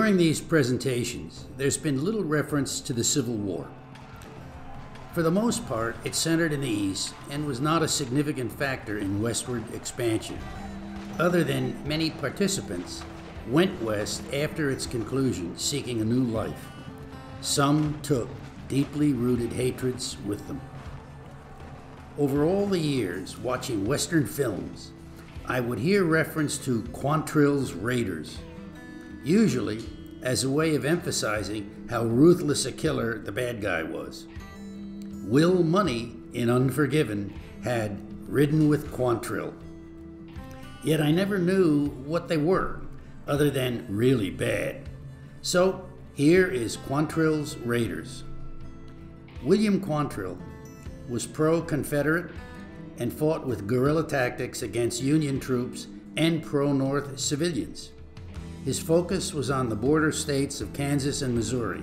During these presentations, there's been little reference to the Civil War. For the most part, it centered in the East and was not a significant factor in westward expansion, other than many participants went west after its conclusion seeking a new life. Some took deeply rooted hatreds with them. Over all the years watching Western films, I would hear reference to Quantrill's Raiders, usually as a way of emphasizing how ruthless a killer the bad guy was. Will Money in Unforgiven had ridden with Quantrill. Yet I never knew what they were, other than really bad. So here is Quantrill's Raiders. William Quantrill was pro-Confederate and fought with guerrilla tactics against Union troops and pro-North civilians. His focus was on the border states of Kansas and Missouri.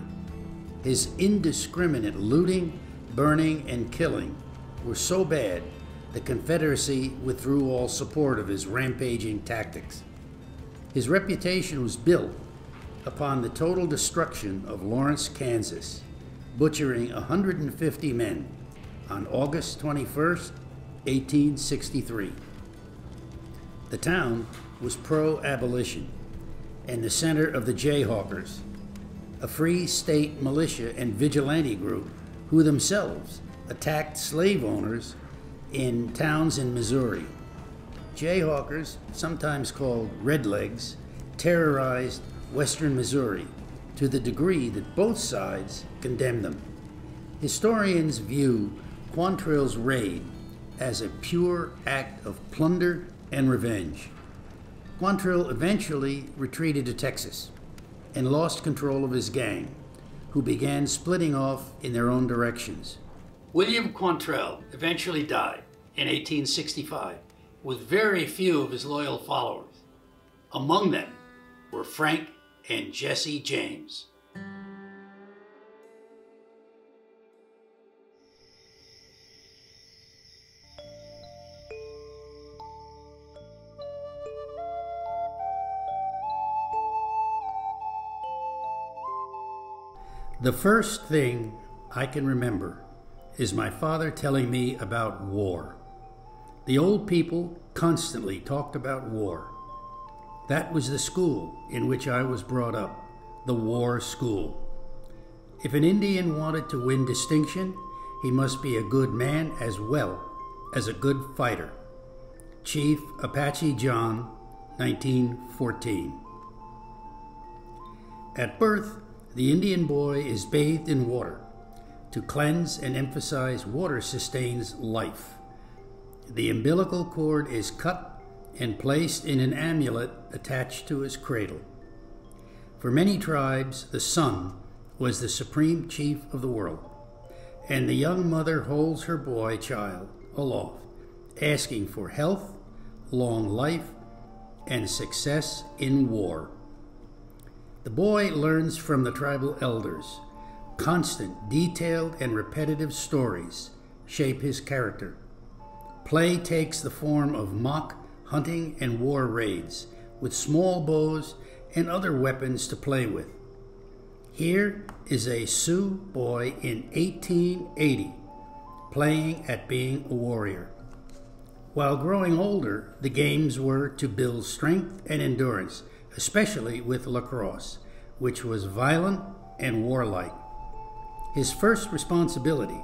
His indiscriminate looting, burning, and killing were so bad the Confederacy withdrew all support of his rampaging tactics. His reputation was built upon the total destruction of Lawrence, Kansas, butchering 150 men on August 21st, 1863. The town was pro-abolition and the center of the Jayhawkers, a free state militia and vigilante group who themselves attacked slave owners in towns in Missouri. Jayhawkers, sometimes called Redlegs, terrorized western Missouri to the degree that both sides condemned them. Historians view Quantrill's raid as a pure act of plunder and revenge. Quantrill eventually retreated to Texas and lost control of his gang, who began splitting off in their own directions. William Quantrill eventually died in 1865 with very few of his loyal followers. Among them were Frank and Jesse James. The first thing I can remember is my father telling me about war. The old people constantly talked about war. That was the school in which I was brought up, the war school. If an Indian wanted to win distinction, he must be a good man as well as a good fighter. Chief Apache John, 1914. At birth, the Indian boy is bathed in water. To cleanse and emphasize water sustains life. The umbilical cord is cut and placed in an amulet attached to his cradle. For many tribes, the sun was the supreme chief of the world, and the young mother holds her boy child aloft, asking for health, long life, and success in war. The boy learns from the tribal elders. Constant, detailed, and repetitive stories shape his character. Play takes the form of mock hunting and war raids, with small bows and other weapons to play with. Here is a Sioux boy in 1880, playing at being a warrior. While growing older, the games were to build strength and endurance, especially with lacrosse, which was violent and warlike. His first responsibility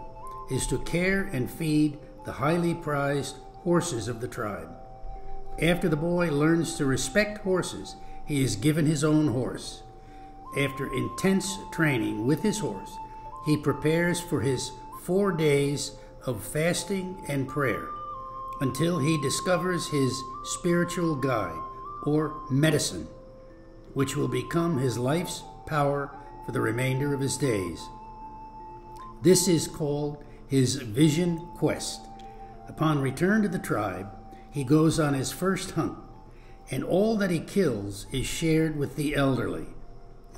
is to care and feed the highly prized horses of the tribe. After the boy learns to respect horses, he is given his own horse. After intense training with his horse, he prepares for his 4 days of fasting and prayer until he discovers his spiritual guide, or medicine, which will become his life's power for the remainder of his days. This is called his vision quest. Upon return to the tribe, he goes on his first hunt, and all that he kills is shared with the elderly,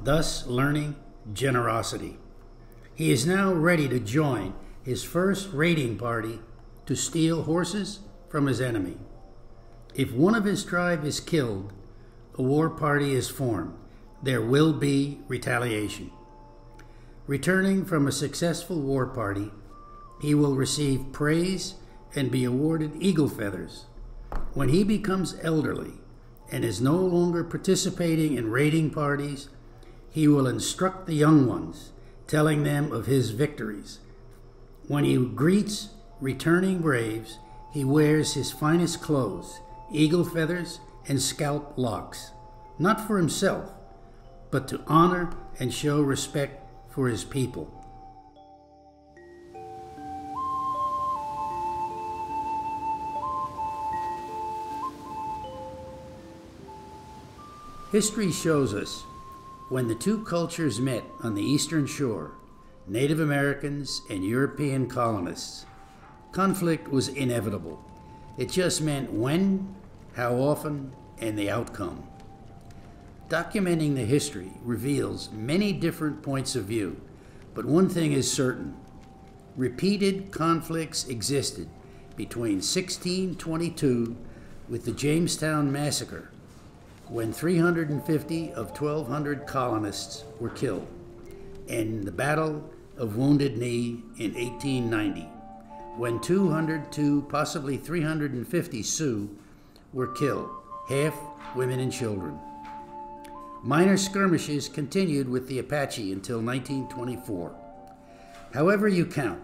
thus learning generosity. He is now ready to join his first raiding party to steal horses from his enemy. If one of his tribe is killed, a war party is formed. there will be retaliation. Returning from a successful war party, he will receive praise and be awarded eagle feathers. When he becomes elderly and is no longer participating in raiding parties, he will instruct the young ones, telling them of his victories. When he greets returning braves, he wears his finest clothes, eagle feathers and scalp locks, not for himself, but to honor and show respect for his people. History shows us when the two cultures met on the eastern shore, Native Americans and European colonists, conflict was inevitable. It just meant when, how often, and the outcome. Documenting the history reveals many different points of view, but one thing is certain. Repeated conflicts existed between 1622 with the Jamestown Massacre, when 350 of 1,200 colonists were killed, and the Battle of Wounded Knee in 1890, when 200 to possibly 350 Sioux were killed, half women and children. Minor skirmishes continued with the Apache until 1924. However you count,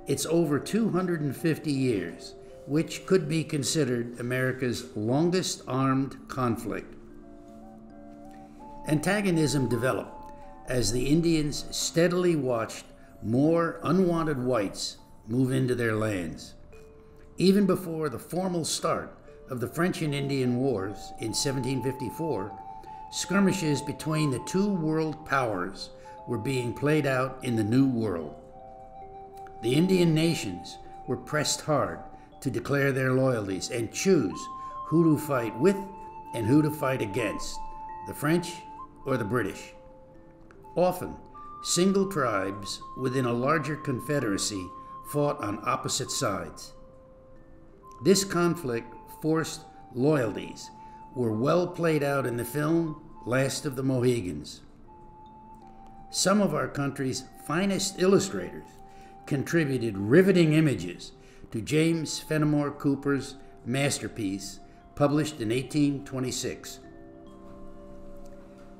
it's over 250 years, which could be considered America's longest armed conflict. Antagonism developed as the Indians steadily watched more unwanted whites move into their lands. Even before the formal start of the French and Indian Wars in 1754, skirmishes between the two world powers were being played out in the New World. The Indian nations were pressed hard to declare their loyalties and choose who to fight with and who to fight against, the French or the British. Often, single tribes within a larger confederacy fought on opposite sides. This conflict forced loyalties were well played out in the film Last of the Mohegans. Some of our country's finest illustrators contributed riveting images to James Fenimore Cooper's masterpiece, published in 1826.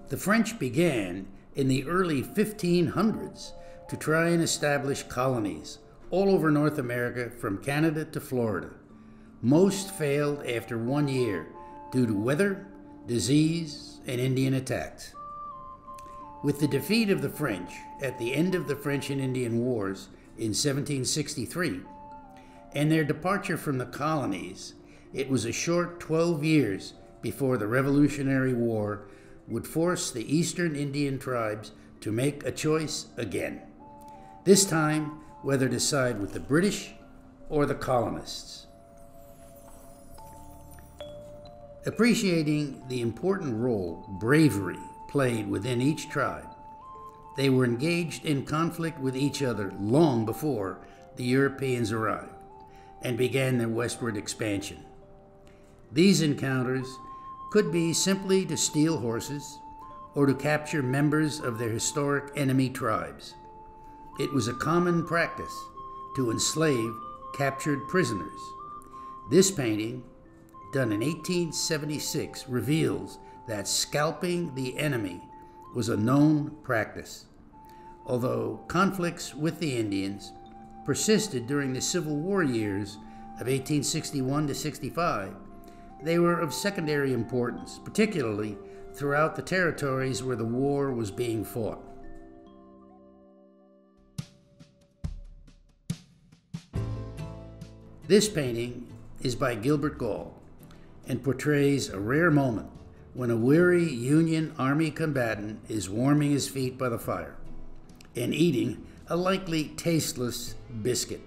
The French began in the early 1500s to try and establish colonies all over North America from Canada to Florida. Most failed after 1 year due to weather, disease, and Indian attacks. With the defeat of the French at the end of the French and Indian Wars in 1763, and their departure from the colonies, it was a short 12 years before the Revolutionary War would force the Eastern Indian tribes to make a choice again. This time, whether to side with the British or the colonists. Appreciating the important role bravery played within each tribe, they were engaged in conflict with each other long before the Europeans arrived and began their westward expansion. These encounters could be simply to steal horses or to capture members of their historic enemy tribes. It was a common practice to enslave captured prisoners. This painting, done in 1876, reveals that scalping the enemy was a known practice. Although conflicts with the Indians persisted during the Civil War years of 1861 to 65, they were of secondary importance, particularly throughout the territories where the war was being fought. This painting is by Gilbert Gall and portrays a rare moment when a weary Union Army combatant is warming his feet by the fire and eating a likely tasteless biscuit.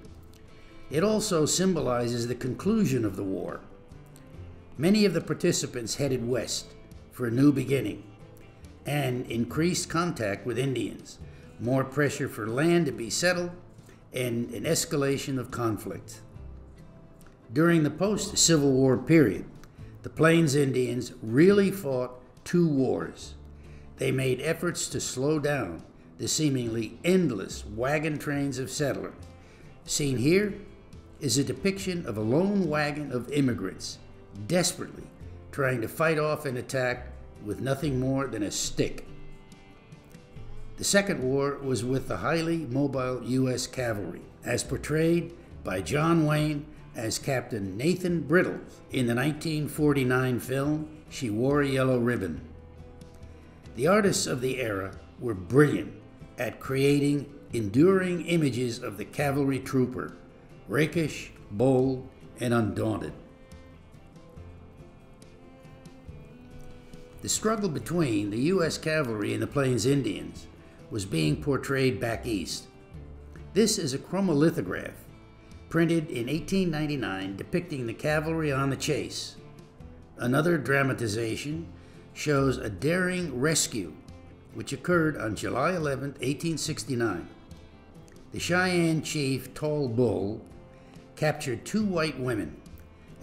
It also symbolizes the conclusion of the war. Many of the participants headed west for a new beginning and increased contact with Indians, more pressure for land to be settled, and an escalation of conflict. During the post-Civil War period, the Plains Indians really fought two wars. they made efforts to slow down the seemingly endless wagon trains of settlers. Seen here is a depiction of a lone wagon of immigrants desperately trying to fight off an attack with nothing more than a stick. The Second War was with the highly mobile U.S. cavalry, as portrayed by John Wayne as Captain Nathan Brittle in the 1949 film She Wore a Yellow Ribbon. The artists of the era were brilliant at creating enduring images of the cavalry trooper, rakish, bold, and undaunted. The struggle between the U.S. cavalry and the Plains Indians was being portrayed back east. This is a chromolithograph printed in 1899 depicting the cavalry on the chase. Another dramatization shows a daring rescue which occurred on July 11, 1869. The Cheyenne chief Tall Bull captured 2 white women,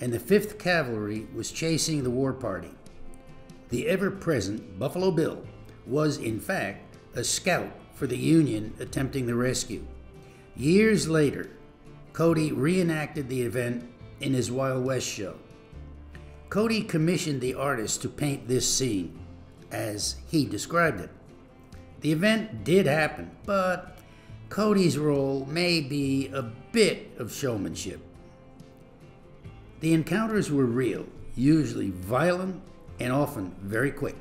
and the 5th Cavalry was chasing the war party. The ever-present Buffalo Bill was, in fact, a scout for the Union attempting the rescue. Years later, Cody reenacted the event in his Wild West show. Cody commissioned the artist to paint this scene, as he described it. The event did happen, but Cody's role may be a bit of showmanship. The encounters were real, usually violent, and often very quick.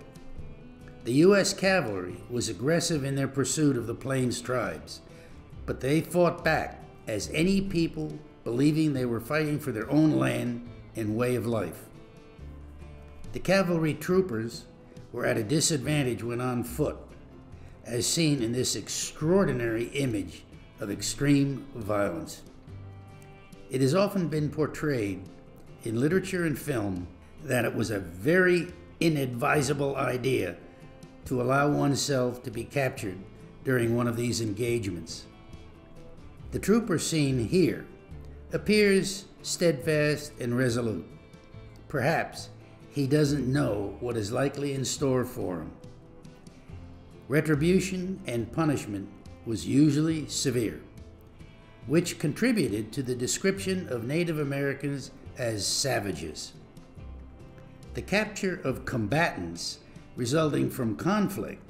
The U.S. cavalry was aggressive in their pursuit of the Plains tribes, but they fought back as any people believing they were fighting for their own land and way of life. The cavalry troopers were at a disadvantage when on foot, as seen in this extraordinary image of extreme violence. It has often been portrayed in literature and film that it was a very inadvisable idea to allow oneself to be captured during one of these engagements. The trooper seen here appears steadfast and resolute. Perhaps he doesn't know what is likely in store for him. Retribution and punishment was usually severe, which contributed to the description of Native Americans as savages. The capture of combatants resulting from conflict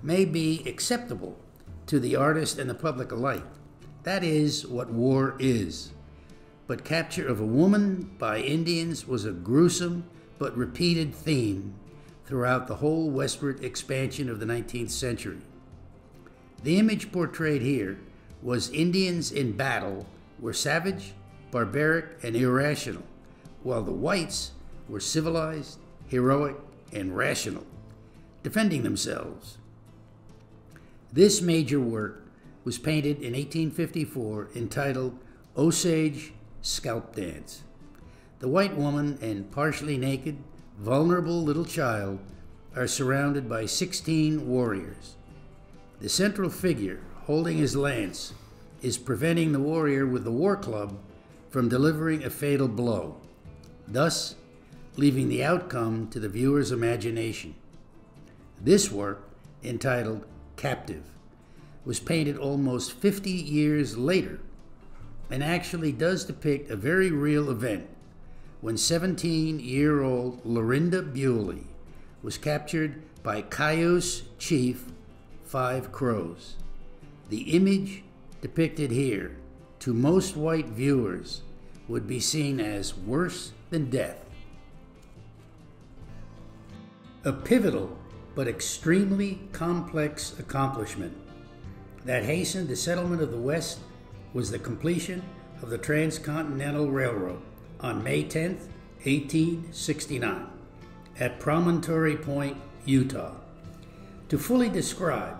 may be acceptable to the artist and the public alike. That is what war is. But capture of a woman by Indians was a gruesome but repeated theme throughout the whole westward expansion of the 19th century. The image portrayed here was Indians in battle were savage, barbaric, and irrational, while the whites were civilized, heroic, and rational, defending themselves. This major work was painted in 1854 entitled Osage Scalp Dance. The white woman and partially naked, vulnerable little child are surrounded by 16 warriors. The central figure, holding his lance, is preventing the warrior with the war club from delivering a fatal blow, thus leaving the outcome to the viewer's imagination. This work, entitled Captive, was painted almost 50 years later and actually does depict a very real event when 17-year-old Lorinda Bewley was captured by Cayuse Chief Five Crows. The image depicted here, to most white viewers, would be seen as worse than death. A pivotal but extremely complex accomplishment that hastened the settlement of the West was the completion of the Transcontinental Railroad on May 10, 1869, at Promontory Point, Utah. To fully describe,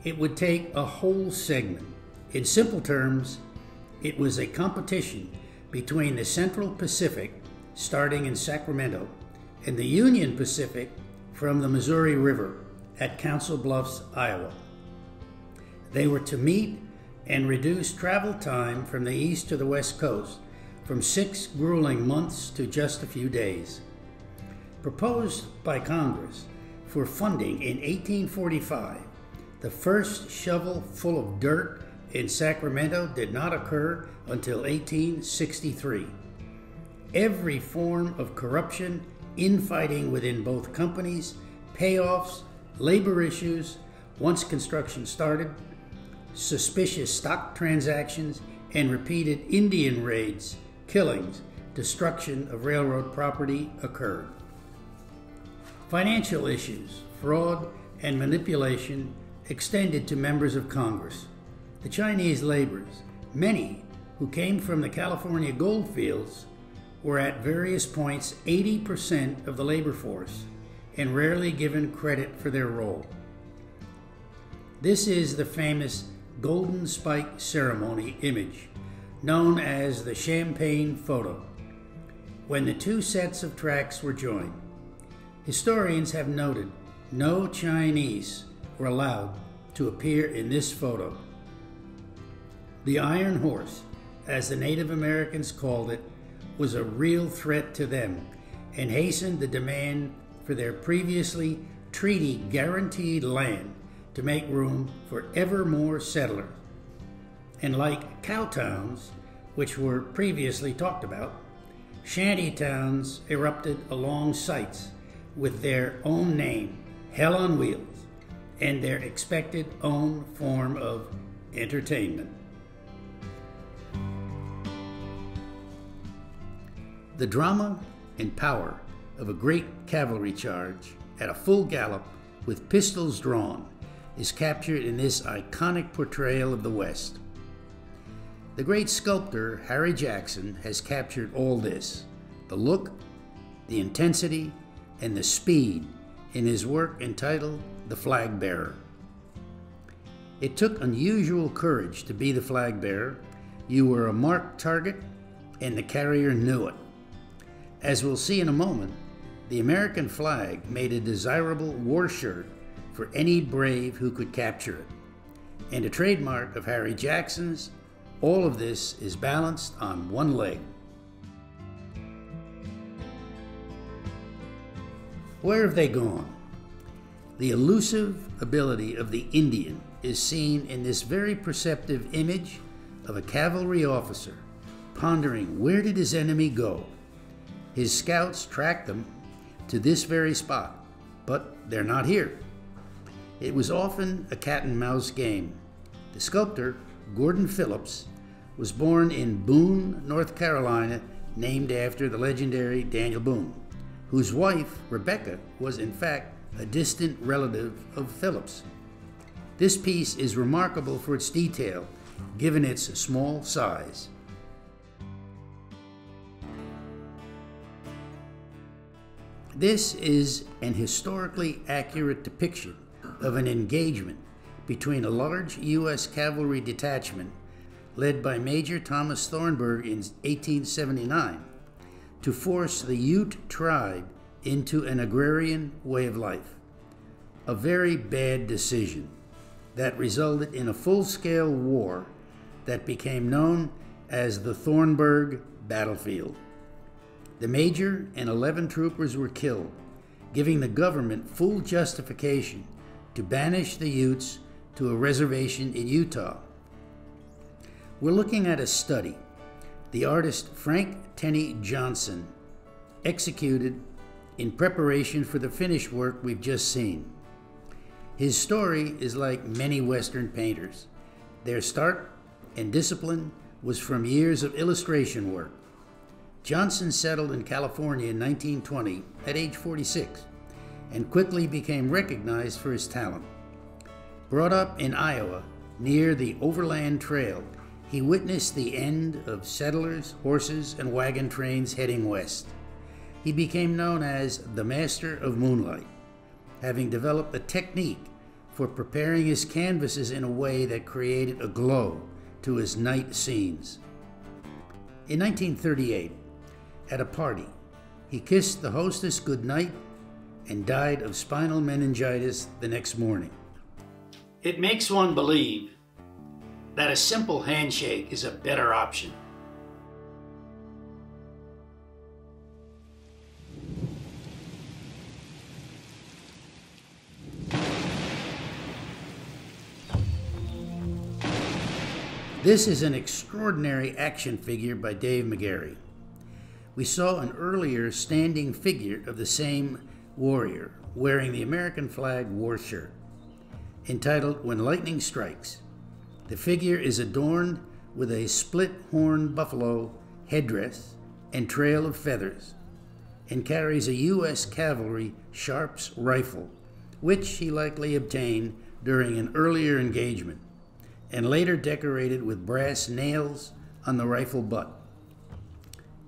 it would take a whole segment. In simple terms, it was a competition between the Central Pacific, starting in Sacramento, and the Union Pacific from the Missouri River at Council Bluffs, Iowa. They were to meet and reduce travel time from the east to the west coast from 6 grueling months to just a few days. Proposed by Congress for funding in 1845, the first shovel full of dirt in Sacramento did not occur until 1863. Every form of corruption, infighting within both companies, payoffs, labor issues, once construction started, suspicious stock transactions, and repeated Indian raids, killings, destruction of railroad property occurred. Financial issues, fraud, and manipulation extended to members of Congress. The Chinese laborers, many who came from the California gold fields, were at various points 80% of the labor force and rarely given credit for their role. This is the famous Golden Spike Ceremony image, known as the Champagne Photo, when the two sets of tracks were joined. Historians have noted no Chinese were allowed to appear in this photo. The Iron Horse, as the Native Americans called it, was a real threat to them and hastened the demand for their previously treaty-guaranteed land to make room for ever more settlers. And like cow towns, which were previously talked about, shanty towns erupted along sites with their own name, Hell on Wheels, and their expected own form of entertainment. The drama and power of a great cavalry charge at a full gallop with pistols drawn is captured in this iconic portrayal of the West. The great sculptor Harry Jackson has captured all this, the look, the intensity, and the speed in his work entitled The Flag Bearer. It took unusual courage to be the flag bearer. You were a marked target, and the carrier knew it. As we'll see in a moment, the American flag made a desirable war shirt for any brave who could capture it. And a trademark of Harry Jackson's, all of this is balanced on one leg. Where have they gone? The elusive ability of the Indian is seen in this very perceptive image of a cavalry officer pondering, where did his enemy go? His scouts tracked them to this very spot, but they're not here. It was often a cat and mouse game. The sculptor, Gordon Phillips, was born in Boone, North Carolina, named after the legendary Daniel Boone, whose wife, Rebecca, was in fact a distant relative of Phillips. This piece is remarkable for its detail, given its small size. This is an historically accurate depiction of an engagement between a large U.S. cavalry detachment led by Major Thomas Thornburg in 1879 to force the Ute tribe into an agrarian way of life. A very bad decision that resulted in a full-scale war that became known as the Thornburg Battlefield. The major and 11 troopers were killed, giving the government full justification to banish the Utes to a reservation in Utah. We're looking at a study the artist Frank Tenney Johnson executed in preparation for the finished work we've just seen. His story is like many Western painters. Their start and discipline was from years of illustration work. Johnson settled in California in 1920 at age 46 and quickly became recognized for his talent. Brought up in Iowa near the Overland Trail, he witnessed the end of settlers, horses, and wagon trains heading west. He became known as the Master of Moonlight, having developed a technique for preparing his canvases in a way that created a glow to his night scenes. In 1938, at a party, he kissed the hostess goodnight and died of spinal meningitis the next morning. It makes one believe that a simple handshake is a better option. This is an extraordinary action figure by Dave McGarry. We saw an earlier standing figure of the same warrior wearing the American flag war shirt, entitled When Lightning Strikes. The figure is adorned with a split-horn buffalo headdress and trail of feathers, and carries a U.S. Cavalry Sharps rifle, which he likely obtained during an earlier engagement, and later decorated with brass nails on the rifle butt.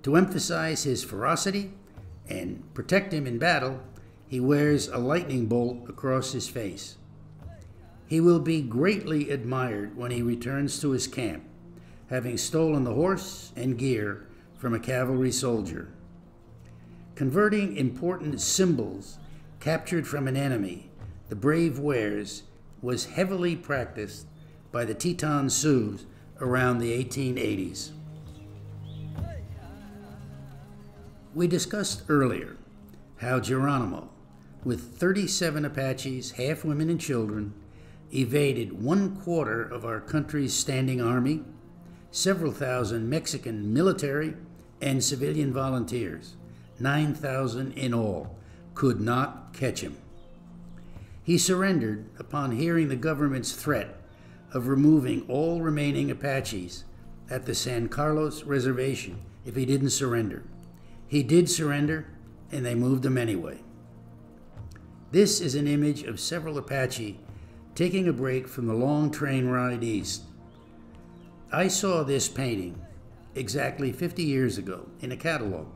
To emphasize his ferocity and protect him in battle, he wears a lightning bolt across his face. He will be greatly admired when he returns to his camp, having stolen the horse and gear from a cavalry soldier. Converting important symbols captured from an enemy, the brave wears was heavily practiced by the Teton Sioux around the 1880s. We discussed earlier how Geronimo, with 37 Apaches, half women and children, evaded 1/4 of our country's standing army, several thousand Mexican military and civilian volunteers, 9,000 in all, could not catch him. He surrendered upon hearing the government's threat of removing all remaining Apaches at the San Carlos Reservation if he didn't surrender. He did surrender, and they moved him anyway. This is an image of several Apache taking a break from the long train ride east. I saw this painting exactly 50 years ago in a catalog.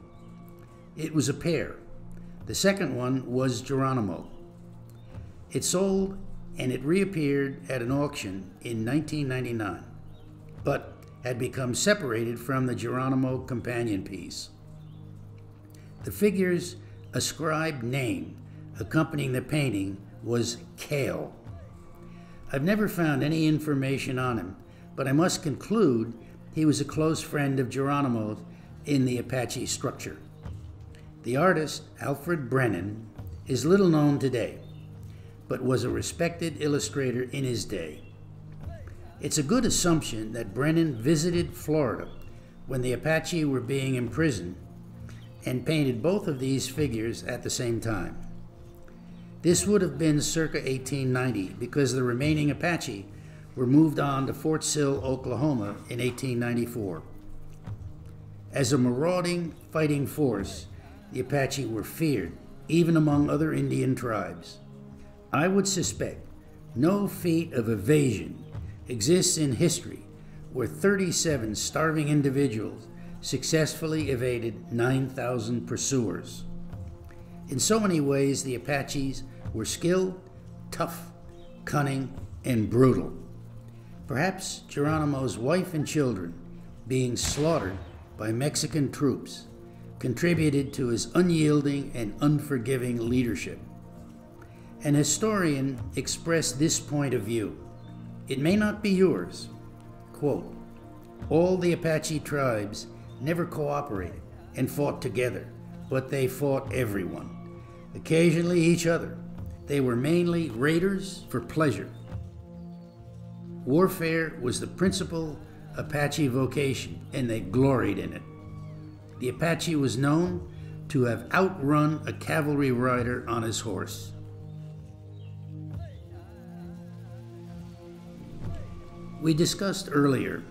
It was a pair. The second one was Geronimo. It sold and it reappeared at an auction in 1999, but had become separated from the Geronimo companion piece. The figure's ascribed name accompanying the painting was Cale. I've never found any information on him, but I must conclude he was a close friend of Geronimo's in the Apache structure. The artist, Alfred Brennan, is little known today, but was a respected illustrator in his day. It's a good assumption that Brennan visited Florida when the Apache were being imprisoned and painted both of these figures at the same time. This would have been circa 1890 because the remaining Apache were moved on to Fort Sill, Oklahoma in 1894. As a marauding fighting force, the Apache were feared, even among other Indian tribes. I would suspect no feat of evasion exists in history where 37 starving individuals successfully evaded 9,000 pursuers. In so many ways, the Apaches were skilled, tough, cunning, and brutal. Perhaps Geronimo's wife and children, being slaughtered by Mexican troops, contributed to his unyielding and unforgiving leadership. An historian expressed this point of view. It may not be yours. Quote, "All the Apache tribes never cooperated and fought together, but they fought everyone, occasionally each other. They were mainly raiders for pleasure. Warfare was the principal Apache vocation, and they gloried in it. The Apache was known to have outrun a cavalry rider on his horse." We discussed earlier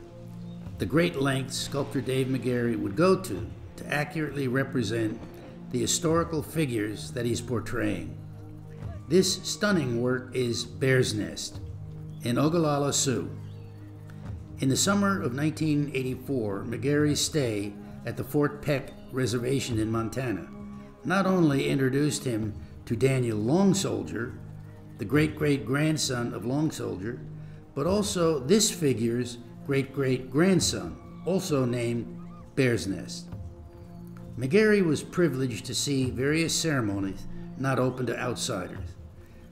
the great lengths sculptor Dave McGarry would go to accurately represent the historical figures that he's portraying. This stunning work is Bear's Nest in Ogallala Sioux. In the summer of 1984, McGarry's stay at the Fort Peck Reservation in Montana not only introduced him to Daniel Long Soldier, the great-great-grandson of Long Soldier, but also this figure's great-great-grandson, also named Bear's Nest. McGarry was privileged to see various ceremonies not open to outsiders,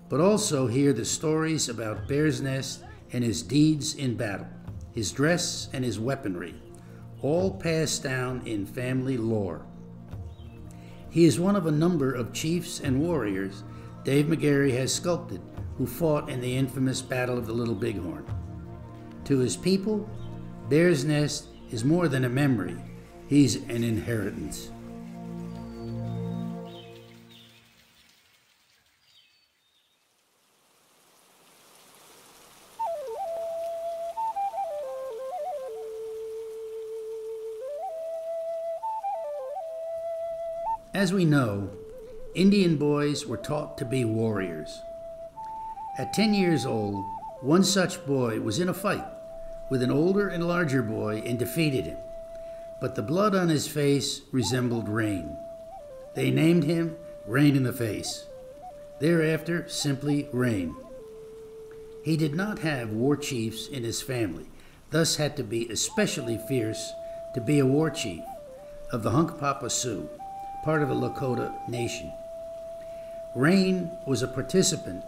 but also hear the stories about Bear's Nest and his deeds in battle, his dress and his weaponry, all passed down in family lore. He is one of a number of chiefs and warriors Dave McGarry has sculpted who fought in the infamous Battle of the Little Bighorn. To his people, Bear's Nest is more than a memory, he's an inheritance. As we know, Indian boys were taught to be warriors. At 10 years old, one such boy was in a fight with an older and larger boy and defeated him, but the blood on his face resembled rain. They named him Rain in the Face. Thereafter, simply Rain. He did not have war chiefs in his family, thus had to be especially fierce to be a war chief of the Hunkpapa Sioux, part of the Lakota Nation. Rain was a participant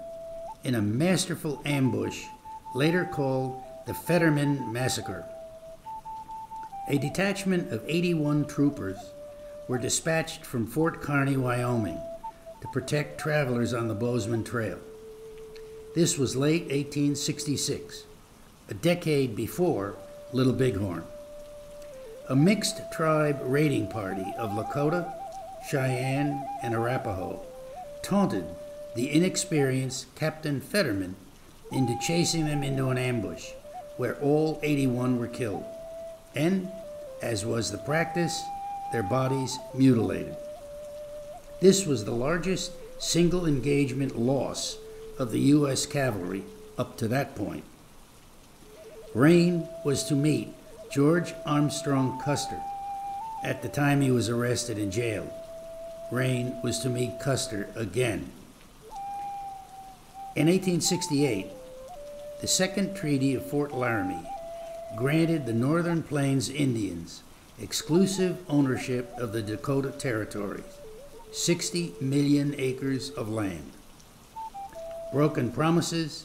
in a masterful ambush later called the Fetterman Massacre. A detachment of 81 troopers were dispatched from Fort Kearny, Wyoming, to protect travelers on the Bozeman Trail. This was late 1866, a decade before Little Bighorn. A mixed tribe raiding party of Lakota, Cheyenne, and Arapaho taunted the inexperienced Captain Fetterman into chasing them into an ambush, where all 81 were killed, and, as was the practice, their bodies mutilated. This was the largest single engagement loss of the U.S. cavalry up to that point. Rain was to meet George Armstrong Custer at the time he was arrested and jailed. Rain was to meet Custer again. In 1868, the Second Treaty of Fort Laramie granted the Northern Plains Indians exclusive ownership of the Dakota Territory, 60 million acres of land. Broken promises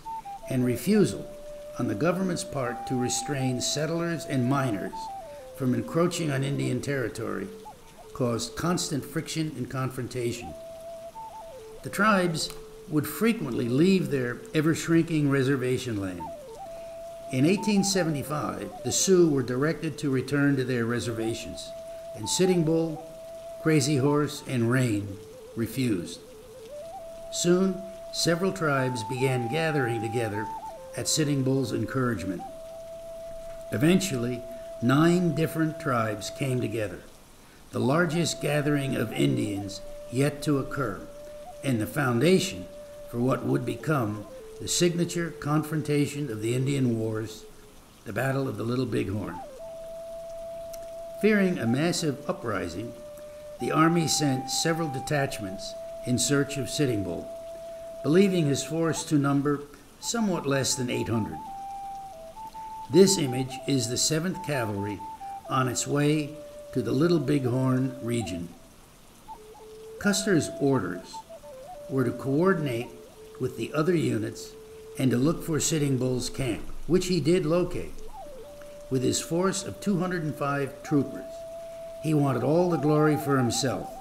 and refusal on the government's part to restrain settlers and miners from encroaching on Indian territory caused constant friction and confrontation. The tribes would frequently leave their ever-shrinking reservation land. In 1875, the Sioux were directed to return to their reservations, and Sitting Bull, Crazy Horse, and Rain refused. Soon, several tribes began gathering together at Sitting Bull's encouragement. Eventually, 9 different tribes came together, the largest gathering of Indians yet to occur, and the foundation for what would become the signature confrontation of the Indian Wars, the Battle of the Little Bighorn. Fearing a massive uprising, the Army sent several detachments in search of Sitting Bull, believing his force to number somewhat less than 800. This image is the 7th Cavalry on its way to the Little Bighorn region. Custer's orders were to coordinate with the other units and to look for Sitting Bull's camp, which he did locate. With his force of 205 troopers, he wanted all the glory for himself.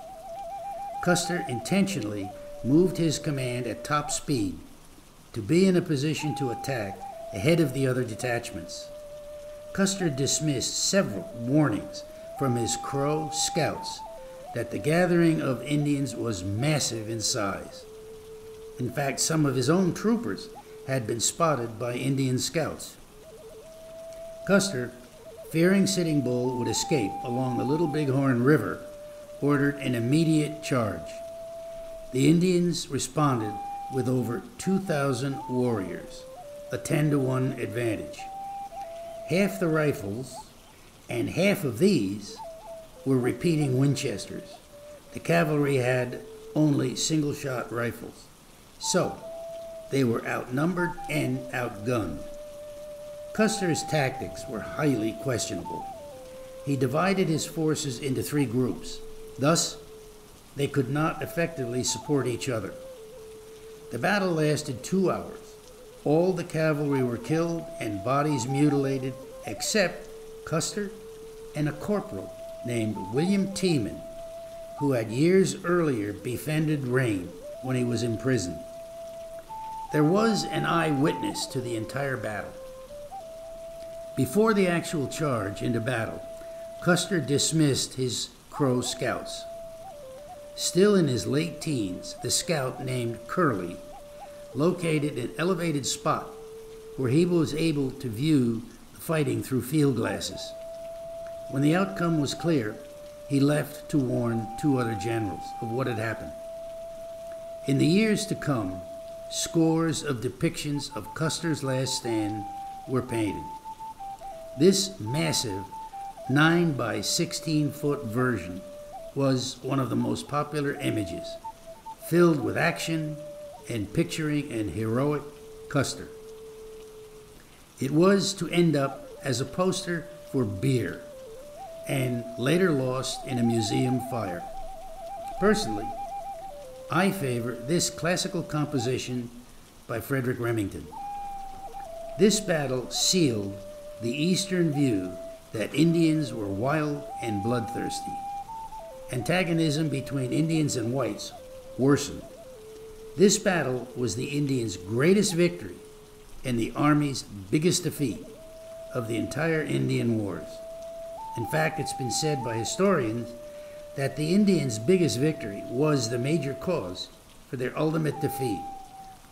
Custer intentionally moved his command at top speed to be in a position to attack ahead of the other detachments. Custer dismissed several warnings from his Crow scouts that the gathering of Indians was massive in size. In fact, some of his own troopers had been spotted by Indian scouts. Custer, fearing Sitting Bull would escape along the Little Bighorn River, ordered an immediate charge. The Indians responded with over 2,000 warriors, a 10-to-1 advantage. Half the rifles, and half of these, were repeating Winchesters. The cavalry had only single-shot rifles. So, they were outnumbered and outgunned. Custer's tactics were highly questionable. He divided his forces into 3 groups. Thus, they could not effectively support each other. The battle lasted 2 hours. All the cavalry were killed and bodies mutilated except Custer and a corporal named William Tiemann, who had years earlier befriended Rain when he was in prison. There was an eyewitness to the entire battle. Before the actual charge into battle, Custer dismissed his Crow scouts. Still in his late teens, the scout named Curley located an elevated spot where he was able to view the fighting through field glasses. When the outcome was clear, he left to warn two other generals of what had happened. In the years to come, scores of depictions of Custer's last stand were painted. This massive 9 by 16-foot version was one of the most popular images, filled with action and picturing an heroic Custer. It was to end up as a poster for beer and later lost in a museum fire. Personally, I favor this classical composition by Frederic Remington. This battle sealed the Eastern view that Indians were wild and bloodthirsty. Antagonism between Indians and whites worsened. This battle was the Indians' greatest victory and the Army's biggest defeat of the entire Indian Wars. In fact, it's been said by historians that the Indians' biggest victory was the major cause for their ultimate defeat,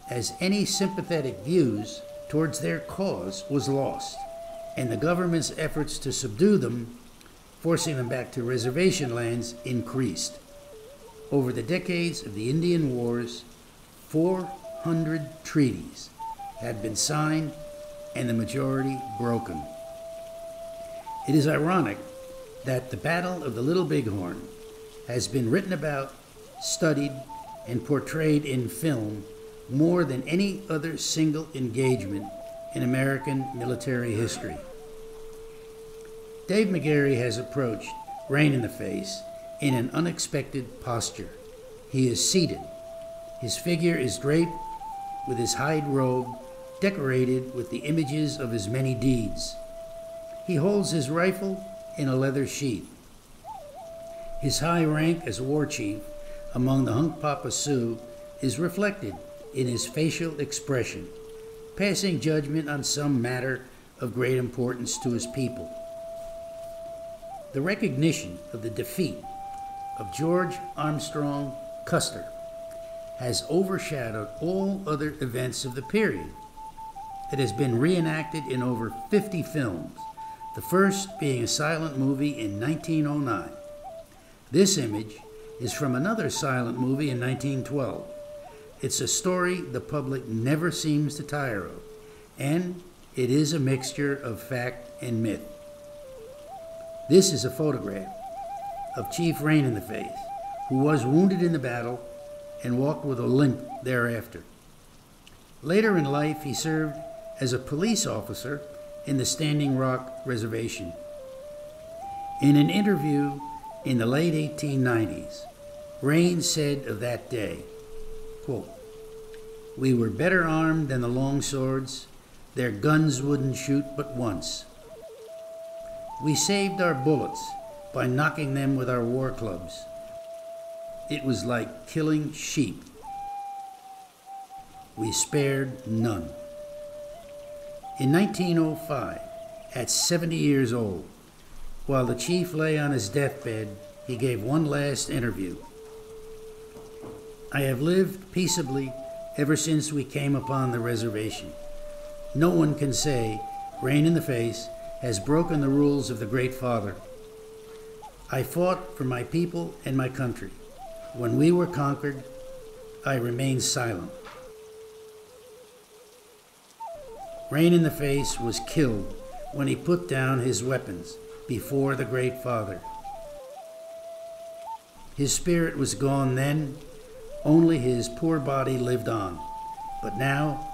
as any sympathetic views towards their cause was lost, and the government's efforts to subdue them, forcing them back to reservation lands, increased. Over the decades of the Indian Wars, 400 treaties had been signed and the majority broken. It is ironic that the Battle of the Little Bighorn has been written about, studied, and portrayed in film more than any other single engagement in American military history. Dave McGarry has approached Rain in the Face in an unexpected posture. He is seated. His figure is draped with his hide robe, decorated with the images of his many deeds. He holds his rifle in a leather sheath. His high rank as war chief among the Hunkpapa Sioux is reflected in his facial expression, passing judgment on some matter of great importance to his people. The recognition of the defeat of George Armstrong Custer has overshadowed all other events of the period. It has been reenacted in over 50 films, the first being a silent movie in 1909. This image is from another silent movie in 1912. It's a story the public never seems to tire of, and it is a mixture of fact and myth. This is a photograph of Chief Rain in the Face, who was wounded in the battle and walked with a limp thereafter. Later in life, he served as a police officer in the Standing Rock Reservation. In an interview in the late 1890s, Rain said of that day, quote, "We were better armed than the longswords. Their guns wouldn't shoot but once. We saved our bullets by knocking them with our war clubs. It was like killing sheep. We spared none." In 1905, at 70 years old, while the chief lay on his deathbed, he gave one last interview. "I have lived peaceably ever since we came upon the reservation. No one can say Rain in the Face has broken the rules of the Great Father. I fought for my people and my country. When we were conquered, I remained silent." Rain in the Face was killed when he put down his weapons before the Great Father. His spirit was gone then, only his poor body lived on, but now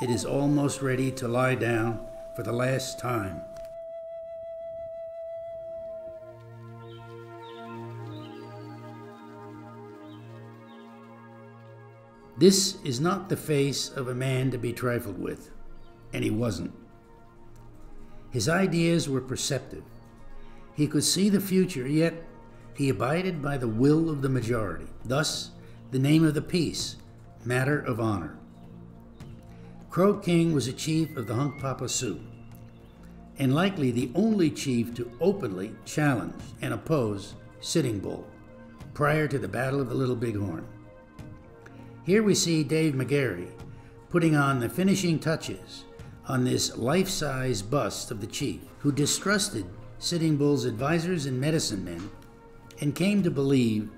it is almost ready to lie down for the last time. This is not the face of a man to be trifled with, and he wasn't. His ideas were perceptive. He could see the future, yet he abided by the will of the majority. Thus, the name of the piece, Matter of Honor. Crow King was a chief of the Hunkpapa Sioux. and likely the only chief to openly challenge and oppose Sitting Bull prior to the Battle of the Little Bighorn. Here we see Dave McGarry putting on the finishing touches on this life-size bust of the chief, who distrusted Sitting Bull's advisors and medicine men and came to believe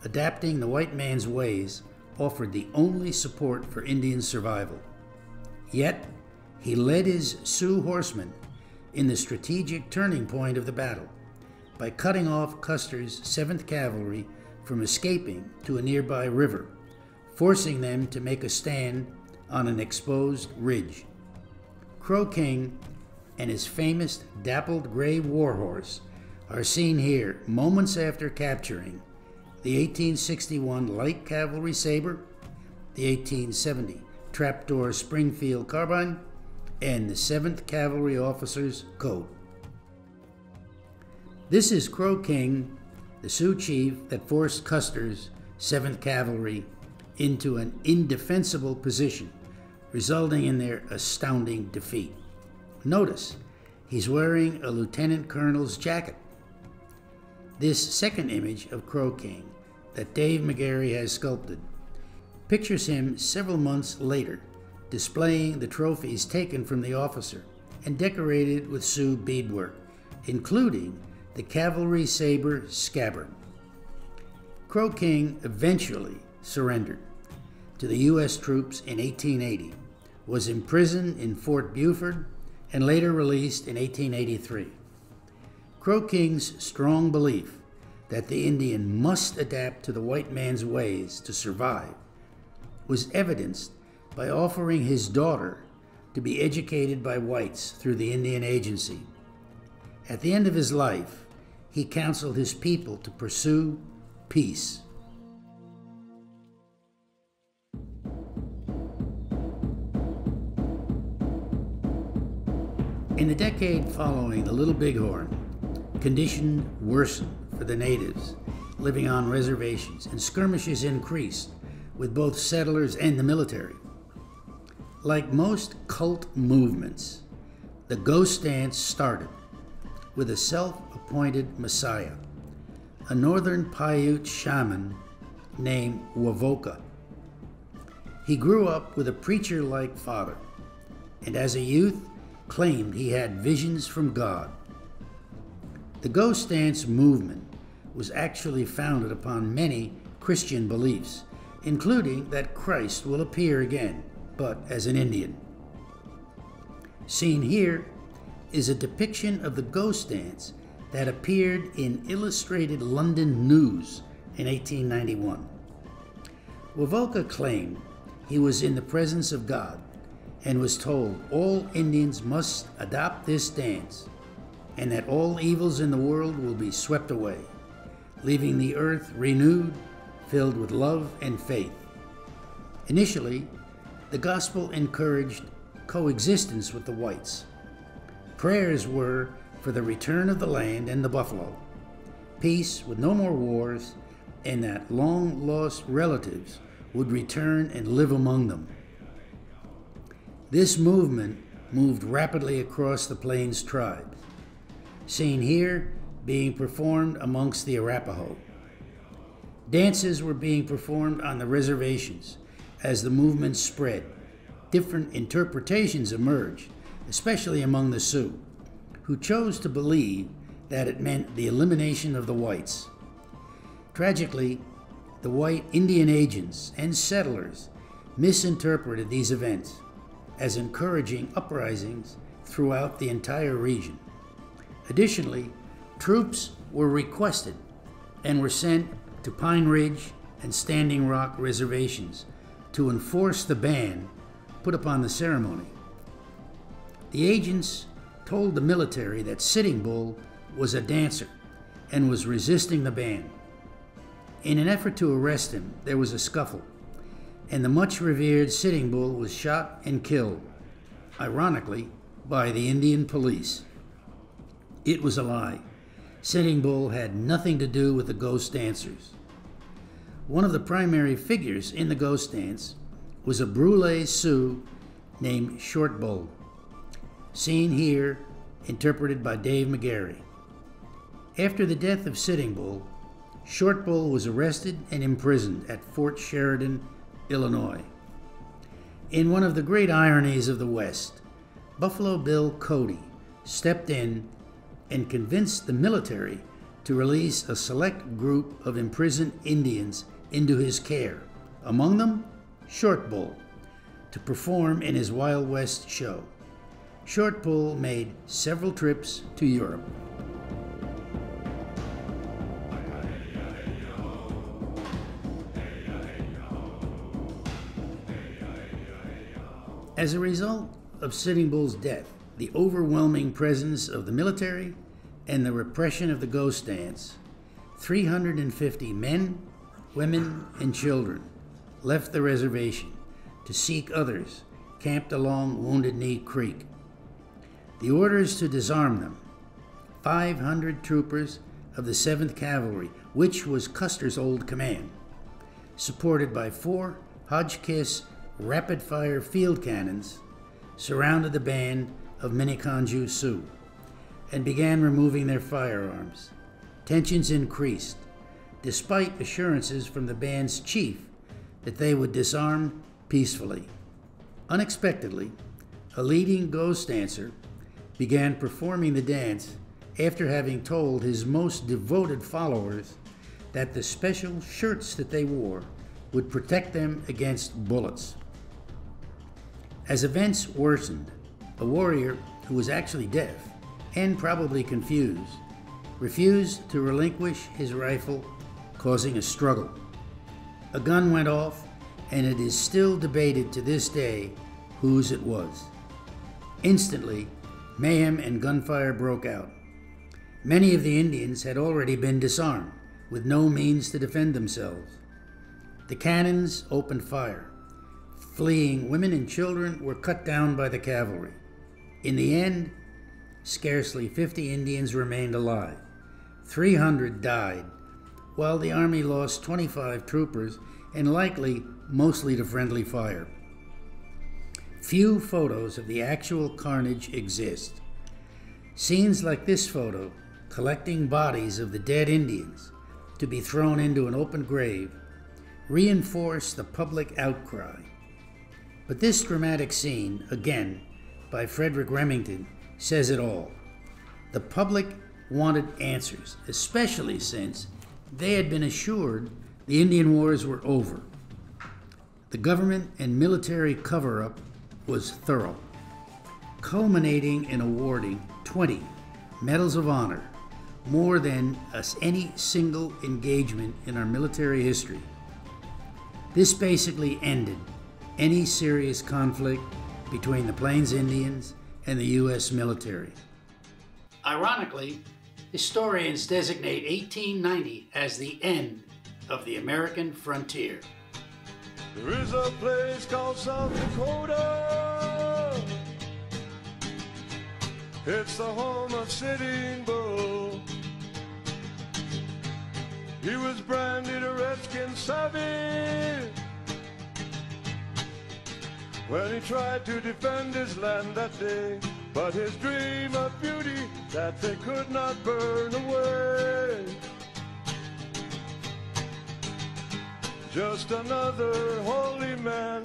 adapting the white man's ways offered the only support for Indian survival. Yet, he led his Sioux horsemen in the strategic turning point of the battle by cutting off Custer's 7th Cavalry from escaping to a nearby river, forcing them to make a stand on an exposed ridge. Crow King and his famous dappled gray warhorse are seen here moments after capturing the 1861 Light Cavalry Sabre, the 1870 Trapdoor Springfield Carbine, and the 7th Cavalry Officer's Coat. This is Crow King, the Sioux chief that forced Custer's 7th Cavalry into an indefensible position, resulting in their astounding defeat. Notice, he's wearing a lieutenant colonel's jacket. This second image of Crow King that Dave McGarry has sculpted pictures him several months later displaying the trophies taken from the officer and decorated with Sioux beadwork, including the cavalry saber scabbard. Crow King eventually surrendered to the U.S. troops in 1880, was imprisoned in Fort Buford, and later released in 1883. Crow King's strong belief that the Indian must adapt to the white man's ways to survive was evidenced by offering his daughter to be educated by whites through the Indian Agency. At the end of his life, he counseled his people to pursue peace. In the decade following the Little Bighorn, conditions worsened for the natives living on reservations, and skirmishes increased with both settlers and the military. Like most cult movements, the ghost dance started with a self-appointed messiah, a northern Paiute shaman named Wovoka. He grew up with a preacher-like father, and as a youth claimed he had visions from God. The ghost dance movement was actually founded upon many Christian beliefs, including that Christ will appear again, but as an Indian. Seen here is a depiction of the ghost dance that appeared in Illustrated London News in 1891. Wovoka claimed he was in the presence of God and was told all Indians must adopt this dance and that all evils in the world will be swept away, leaving the earth renewed, filled with love and faith. Initially, the gospel encouraged coexistence with the whites. Prayers were for the return of the land and the buffalo, peace with no more wars, and that long-lost relatives would return and live among them. This movement moved rapidly across the Plains tribes, seen here being performed amongst the Arapaho. Dances were being performed on the reservations as the movement spread. Different interpretations emerged, especially among the Sioux, who chose to believe that it meant the elimination of the whites. Tragically, the white Indian agents and settlers misinterpreted these events as encouraging uprisings throughout the entire region. Additionally, troops were requested and were sent to Pine Ridge and Standing Rock reservations to enforce the ban put upon the ceremony. The agents told the military that Sitting Bull was a dancer and was resisting the ban. In an effort to arrest him, there was a scuffle, and the much revered Sitting Bull was shot and killed, ironically, by the Indian police. It was a lie. Sitting Bull had nothing to do with the ghost dancers. One of the primary figures in the ghost dance was a Brule Sioux named Short Bull, seen here interpreted by Dave McGarry. After the death of Sitting Bull, Short Bull was arrested and imprisoned at Fort Sheridan, Illinois. In one of the great ironies of the West, Buffalo Bill Cody stepped in and convinced the military to release a select group of imprisoned Indians into his care, among them Short Bull, to perform in his Wild West show. Short Bull made several trips to Europe. As a result of Sitting Bull's death, the overwhelming presence of the military, and the repression of the ghost dance, 350 men, women, and children left the reservation to seek others camped along Wounded Knee Creek. The orders to disarm them, 500 troopers of the 7th Cavalry, which was Custer's old command, supported by 4 Hotchkiss rapid-fire field cannons, surrounded the band of Minneconjou Sioux and began removing their firearms. Tensions increased, despite assurances from the band's chief that they would disarm peacefully. Unexpectedly, a leading ghost dancer began performing the dance after having told his most devoted followers that the special shirts that they wore would protect them against bullets. As events worsened, a warrior who was actually deaf and probably confused refused to relinquish his rifle, causing a struggle. A gun went off, and it is still debated to this day whose it was. Instantly, mayhem and gunfire broke out. Many of the Indians had already been disarmed, with no means to defend themselves. The cannons opened fire. Fleeing women and children were cut down by the cavalry. In the end, scarcely 50 Indians remained alive. 300 died, while the army lost 25 troopers and likely mostly to friendly fire. Few photos of the actual carnage exist. Scenes like this photo, collecting bodies of the dead Indians to be thrown into an open grave, reinforce the public outcry. But this dramatic scene, again by Frederick Remington, says it all. The public wanted answers, especially since they had been assured the Indian Wars were over. The government and military cover-up was thorough, culminating in awarding 20 Medals of Honor, more than any single engagement in our military history. This basically ended any serious conflict between the Plains Indians and the U.S. military. Ironically, historians designate 1890 as the end of the American frontier. There is a place called South Dakota. It's the home of Sitting Bull. He was branded a redskin savage when he tried to defend his land that day, but his dream of beauty that they could not burn away. Just another holy man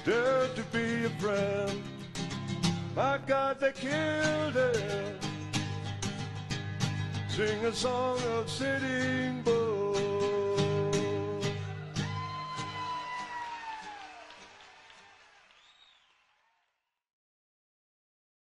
dared to be a friend. My God, they killed him. Sing a song of Sitting Bull.